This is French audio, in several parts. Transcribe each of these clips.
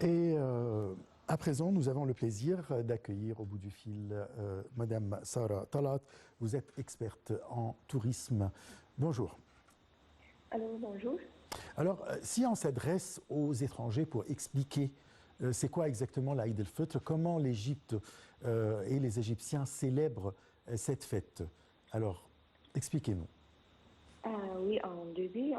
Et à présent, nous avons le plaisir d'accueillir au bout du fil Madame Sarah Talat. Vous êtes experte en tourisme. Bonjour. Alors, bonjour. Alors, si on s'adresse aux étrangers pour expliquer c'est quoi exactement l'Aïd el-Fitr, comment l'Égypte et les Égyptiens célèbrent cette fête, alors expliquez-nous. Oui, en début,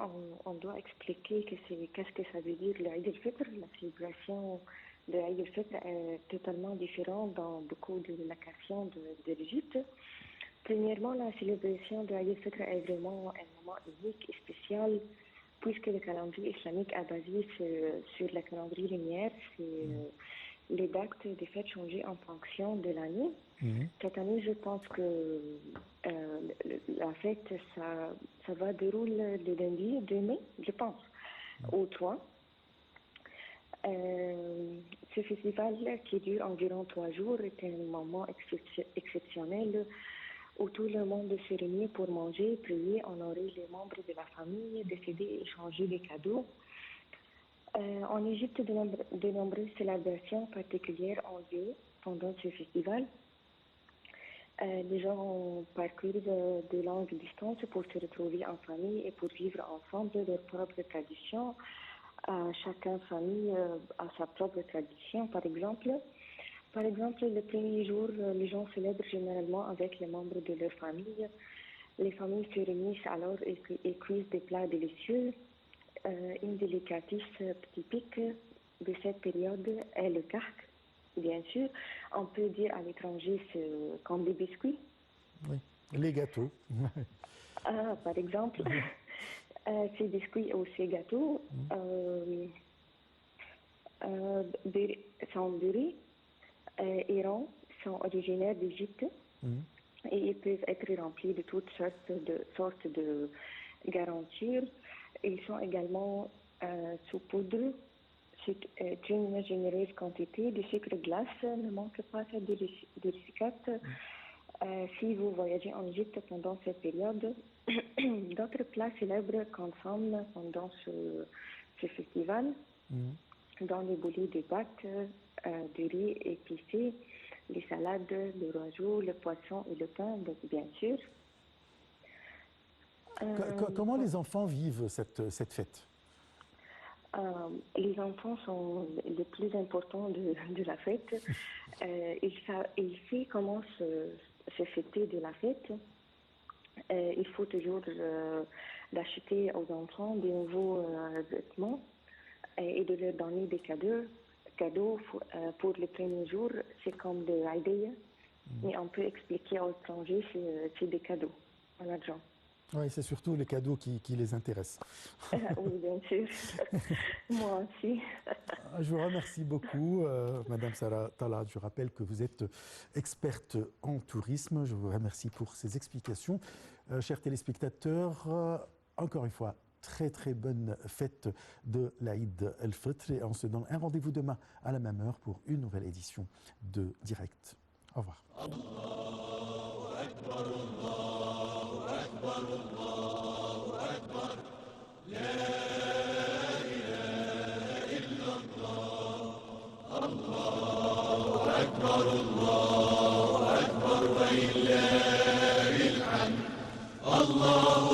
on doit expliquer qu'est-ce que ça veut dire l'Aïd el-Fitr. La célébration de l'Aïd el-Fitr est totalement différente dans beaucoup de locations de l'Égypte. Premièrement, la célébration de l'Aïd el-Fitr est vraiment un moment unique et spécial puisque le calendrier islamique est basé sur le calendrier lunaire. Les dates des fêtes changent en fonction de l'année. Cette année, je pense que la fête, ça va dérouler le lundi 2 mai, je pense, au 3. Ce festival qui dure environ 3 jours est un moment exceptionnel où tout le monde se réunit pour manger, prier, honorer les membres de la famille, décider et échanger des cadeaux. En Égypte, de nombreuses célébrations particulières ont lieu pendant ce festival. Les gens parcourent de longues distances pour se retrouver en famille et pour vivre ensemble leurs propres traditions. Chacune famille a sa propre tradition, par exemple. Par exemple, le premier jour, les gens célèbrent généralement avec les membres de leur famille. Les familles se réunissent alors et cuisent des plats délicieux. Une délicatesse typique de cette période est le kark, bien sûr. On peut dire à l'étranger comme des biscuits. Oui, les gâteaux. Par exemple, ces biscuits ou ces gâteaux sont de riz et ronds, sont originaires d'Égypte et ils peuvent être remplis de toutes sortes de garnitures. Ils sont également sous poudre. Une généreuse quantité de sucre glace ne manque pas cette délicate. Si vous voyagez en Égypte pendant cette période, d'autres plats célèbres consomment pendant ce festival, dans les bouillies de pâtes, de riz épicé, les salades, le rajout, le poisson et le pain, bien sûr. Comment les enfants vivent cette fête? Les enfants sont les plus importants de la fête. Ils savent comment se fêter de la fête. Il faut toujours d'acheter aux enfants des nouveaux vêtements et de leur donner des cadeaux pour le premier jour. C'est comme des idées, mais on peut expliquer aux étrangers c'est des cadeaux en argent. Oui, c'est surtout les cadeaux qui les intéressent. Oui, bien sûr. Moi aussi. Je vous remercie beaucoup, Madame Sarah Talat. Je rappelle que vous êtes experte en tourisme. Je vous remercie pour ces explications. Chers téléspectateurs, encore une fois, très très bonne fête de l'Aïd el-Fitr. Et on se donne un rendez-vous demain à la même heure pour une nouvelle édition de Direct. Au revoir. Allahu Akbar, Allahu Akbar, Allahu Akbar. La ilaha illallah. Allahu Akbar, Allahu Akbar, wa lillahi al-hamd. Allah